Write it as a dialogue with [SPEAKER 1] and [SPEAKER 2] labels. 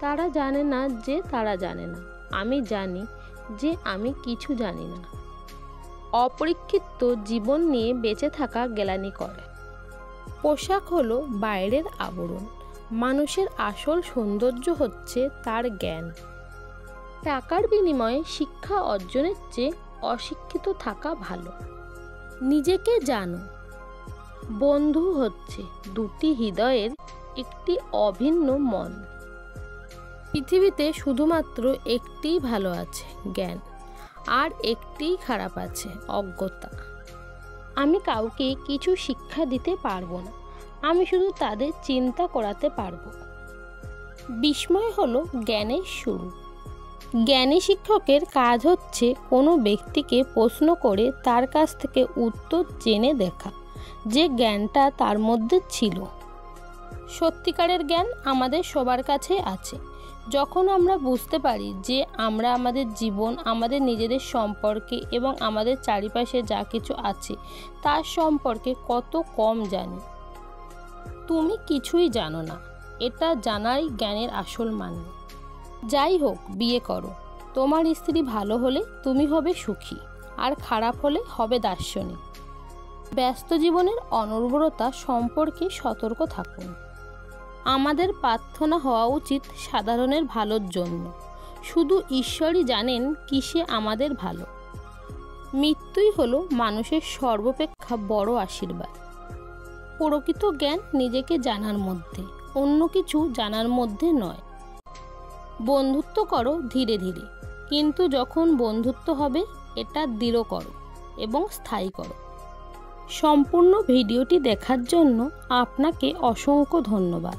[SPEAKER 1] তারা জানে না যে তারা জানে না, আমি জানি যে আমি কিছু জানি না। অপরিক্ষিপ্ত জীবন নিয়ে বেঁচে থাকা গ্লানি করে। পোশাক হলো বাইরের আবরণ, মানুষের আসল সৌন্দর্য হচ্ছে তার জ্ঞান। টাকার বিনিময়ে শিক্ষা অর্জনের চেয়ে অশিক্ষিত থাকা ভালো। নিজেকে জানো। বন্ধু হচ্ছে দুটি হৃদয়ের একটি অভিন্ন মন। পৃথিবীতে শুধুমাত্র একটিই ভালো আছে, জ্ঞান, আর একটিই খারাপ আছে, অজ্ঞতা। আমি কাউকে কিছু শিক্ষা দিতে পারবো না, আমি শুধু তাদের চিন্তা করাতে পারবো। বিস্ময় হলো জ্ঞানের শুরু। জ্ঞানী শিক্ষকের কাজ হচ্ছে কোনো ব্যক্তিকে প্রশ্ন করে তার কাছ থেকে উত্তর জেনে দেখা যে জ্ঞানটা তার মধ্যে ছিল। সত্যিকারের জ্ঞান আমাদের সবার কাছে আছে। যখন আমরা বুঝতে পারি যে আমরা আমাদের জীবন, আমাদের নিজেদের সম্পর্কে এবং আমাদের চারিপাশে যা কিছু আছে তার সম্পর্কে কত কম জানি। তুমি কিছুই জানো না, এটা জানাই জ্ঞানের আসল মানে। যাই হোক, বিয়ে করো। তোমার স্ত্রী ভালো হলে তুমি হবে সুখী, আর খারাপ হলে হবে দার্শনিক। ব্যস্ত জীবনের অনর্বরতা সম্পর্কে সতর্ক থাকুন। আমাদের প্রার্থনা হওয়া উচিত সাধারণের ভালোর জন্য। শুধু ঈশ্বরই জানেন কিসে আমাদের ভালো। মৃত্যুই হলো মানুষের সর্বাপেক্ষা বড় আশীর্বাদ। প্রকৃত জ্ঞান নিজেকে জানার মধ্যে, অন্য কিছু জানার মধ্যে নয়। বন্ধুত্ব করো ধীরে ধীরে, কিন্তু যখন বন্ধুত্ব হবে এটা দৃঢ় করো এবং স্থায়ী করো। সম্পূর্ণ ভিডিওটি দেখার জন্য আপনাকে অসংখ্য ধন্যবাদ।